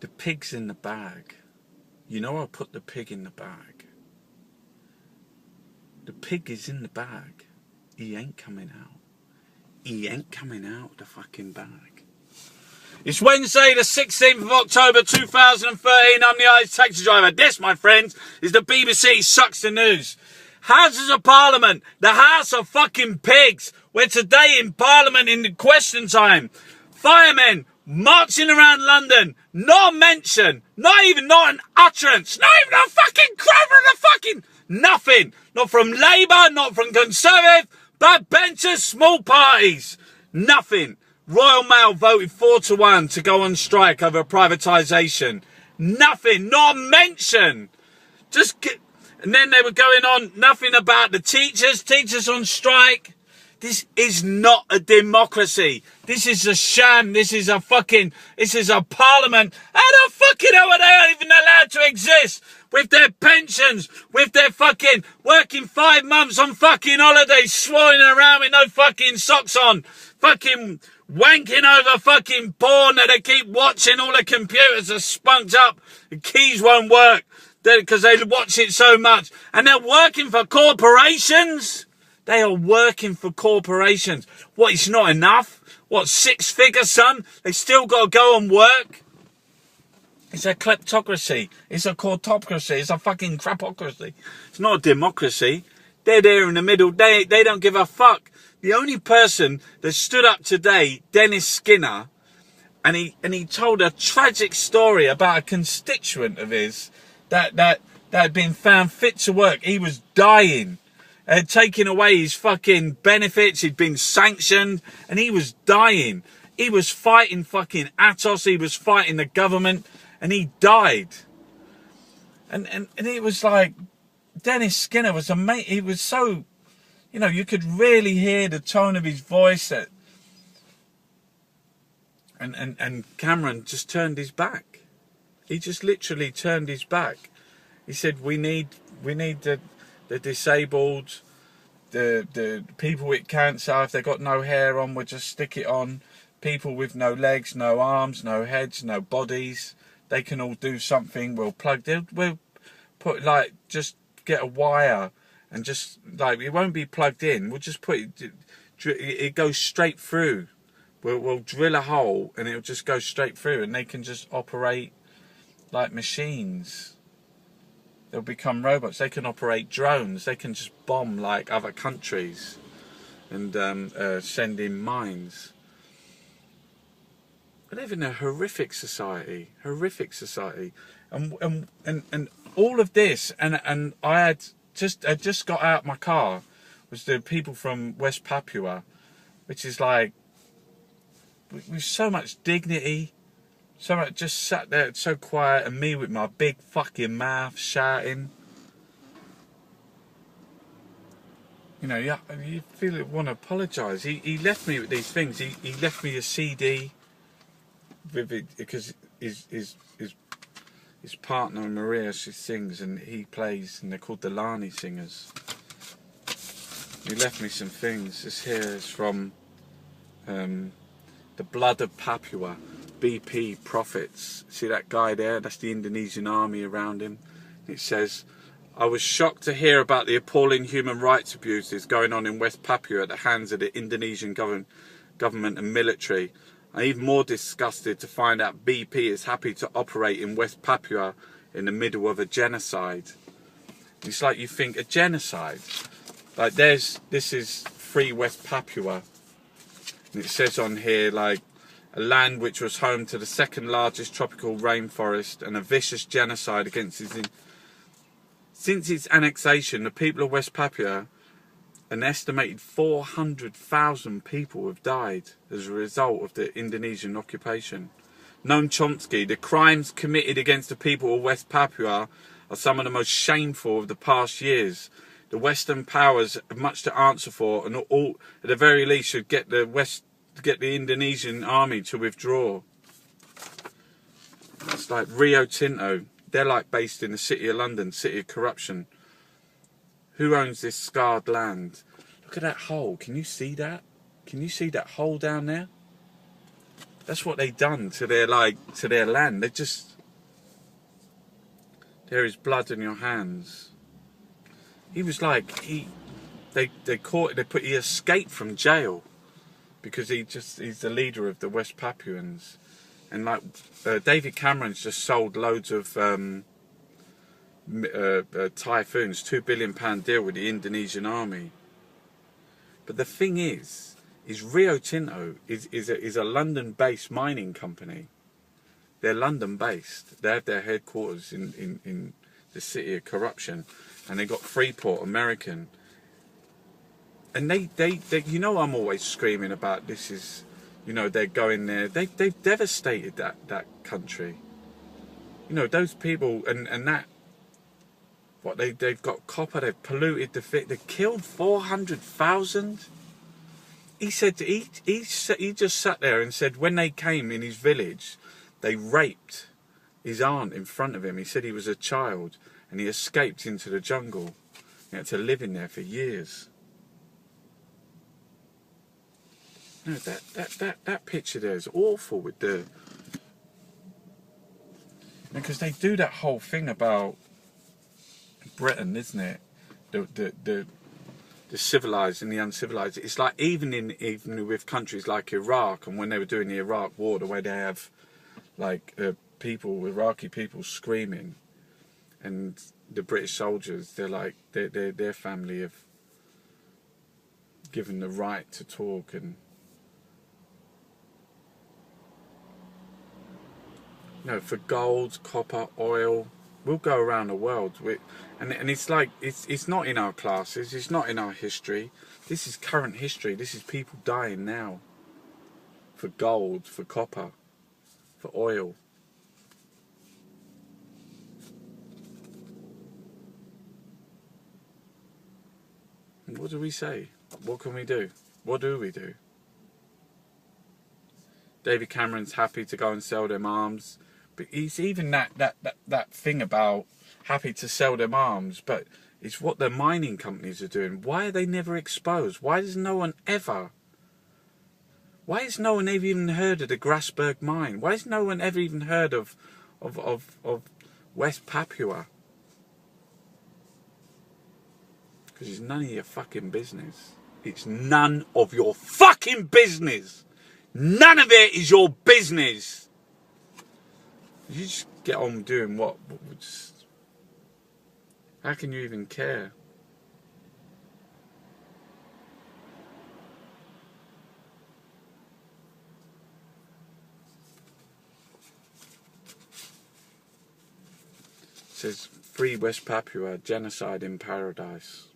The pig's in the bag. You know I put the pig in the bag. The pig is in the bag. He ain't coming out. He ain't coming out the fucking bag. It's Wednesday the 16th of October 2013. I'm the Irish taxi driver. This, my friends, is the BBC Sucks the News. Houses of Parliament, the House of fucking Pigs. We're today in Parliament in the question time. Firemen marching around London. Not a mention. Not an utterance. Not even a fucking cry from the fucking nothing. Not from Labour, not from Conservative. Backbenchers, small parties. Nothing. Royal Mail voted 4-1 to go on strike over privatisation. Nothing. Not a mention. And then they were going on, nothing about the teachers on strike. This is not a democracy. This is a sham. This is a parliament. How the fucking hell are they even allowed to exist? With their pensions, with their fucking working 5 months on fucking holidays, swanning around with no fucking socks on. Fucking wanking over fucking porn that they keep watching. All the computers are spunked up. The keys won't work because they watch it so much. And they're working for corporations. They are working for corporations. What, it's not enough? What, 6-figure sum? They still got to go and work? It's a kleptocracy. It's a cortocracy. It's a fucking crapocracy. It's not a democracy. They're there in the middle. They don't give a fuck. The only person that stood up today, Dennis Skinner, and he told a tragic story about a constituent of his that had been found fit to work. He was dying. Had taken away his fucking benefits. He'd been sanctioned and he was dying. He was fighting fucking Atos. He was fighting the government and he died. And it was like, Dennis Skinner was amazing. He was so, you could really hear the tone of his voice and Cameron just turned his back. He just literally turned his back. He said, we need the disabled, the people with cancer, if they've got no hair on, we'll just stick it on. People with no legs, no arms, no heads, no bodies, they can all do something. We'll put, just get a wire and just, it won't be plugged in. We'll just put it goes straight through. We'll drill a hole and it'll just go straight through and they can just operate like machines. They'll become robots. They can operate drones. They can just bomb like other countries and send in mines. We live in a horrific society. And all of this, and I just got out my car, was the people from West Papua, which is like, with so much dignity. So I just sat there so quiet and me with my big fucking mouth shouting. You feel you want to apologise. He left me with these things. He left me a CD with it because his partner Maria, she sings and he plays, and they're called the Lani Singers. He left me some things. This here is from The Blood of Papua. BP Prophets. See that guy there? That's the Indonesian army around him. It says, I was shocked to hear about the appalling human rights abuses going on in West Papua at the hands of the Indonesian government and military. I'm even more disgusted to find out BP is happy to operate in West Papua in the middle of a genocide. It's like you think, a genocide? Like this is Free West Papua. And it says on here, a land which was home to the second largest tropical rainforest and a vicious genocide against since its annexation, the people of West Papua, an estimated 400,000 people have died as a result of the Indonesian occupation. Noam Chomsky, the crimes committed against the people of West Papua are some of the most shameful of the past years. The Western powers have much to answer for, and all, at the very least, should get the Indonesian army to withdraw. It's like Rio Tinto. They're based in the city of London, city of corruption. Who owns this scarred land? Look at that hole. Can you see that? Can you see that hole down there? That's what they done to their land. They just There is blood on your hands. He was like, they he escaped from jail because he's the leader of the West Papuans. And like, David Cameron's just sold loads of typhoons, £2 billion deal with the Indonesian army. But the thing is Rio Tinto is a London-based mining company. They're London-based. They have their headquarters in the city of corruption, and they got Freeport, American. And they you know, I'm always screaming about this is, you know, they're going there. They've devastated that country. You know, those people and that. What they've got copper. They've polluted the fit. They killed 400,000. He said he just sat there and said when they came in his village, they raped his aunt in front of him. He said he was a child and he escaped into the jungle. He had to live in there for years. No, that picture there is awful with the, because they do that whole thing about Britain, isn't it? The civilized and the uncivilized. It's like even with countries like Iraq, and when they were doing the Iraq war, the way they have like Iraqi people screaming, and the British soldiers, they're like their family have given the right to talk. And you know, for gold, copper, oil, we'll go around the world. And it's like, it's not in our classes, it's not in our history. This is current history. This is people dying now. For gold, for copper, for oil. And what do we say? What can we do? What do we do? David Cameron's happy to go and sell them arms. But he's even that thing about happy to sell them arms, but it's what the mining companies are doing. Why are they never exposed? Why has no one ever even heard of the Grasberg mine? Why has no one ever even heard of West Papua? Because it's none of your fucking business. It's none of your fucking business. None of it is your business. You just get on doing what? How can you even care? It says, Free West Papua, genocide in paradise.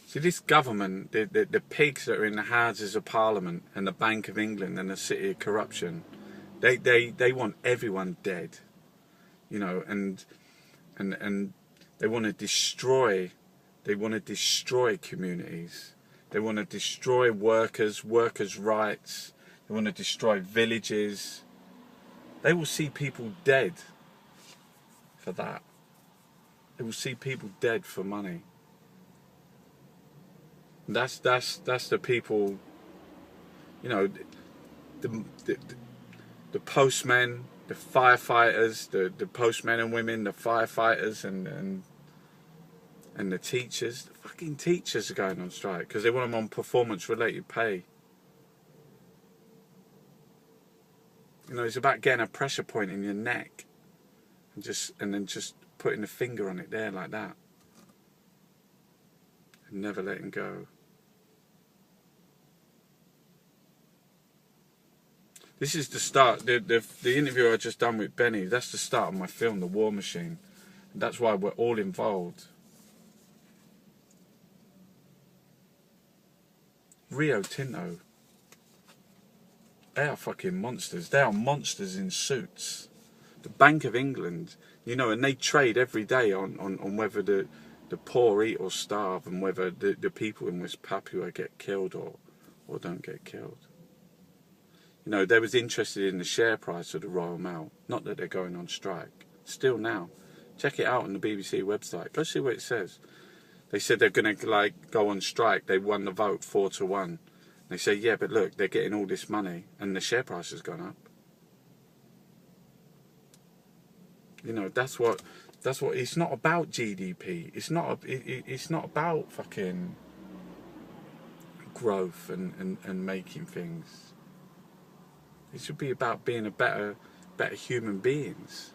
See, this government, the pigs that are in the Houses of Parliament and the Bank of England and the City of Corruption, they want everyone dead, you know, and they want to destroy communities. They want to destroy workers' rights. They want to destroy villages. They will see people dead for that. They will see people dead for money. That's the people, you know, the postmen, the firefighters, the postmen and women, the firefighters and the teachers. The fucking teachers are going on strike because they want them on performance-related pay. You know, it's about getting a pressure point in your neck and then just putting the finger on it there like that and never letting go. This is the start. The interview I just done with Benny, that's the start of my film, The War Machine. And that's why we're all involved. Rio Tinto. They are fucking monsters. They are monsters in suits. The Bank of England, you know, and they trade every day on whether the poor eat or starve and whether the people in West Papua get killed or don't get killed. You know, they was interested in the share price of the Royal Mail. Not that they're going on strike. Still now. Check it out on the BBC website. Go see what it says. They said they're going to like go on strike. They won the vote 4-1. They say, yeah, but look, they're getting all this money and the share price has gone up. You know, that's what. It's not about GDP. It's not. It's not about fucking growth and making things. It should be about being a better human beings.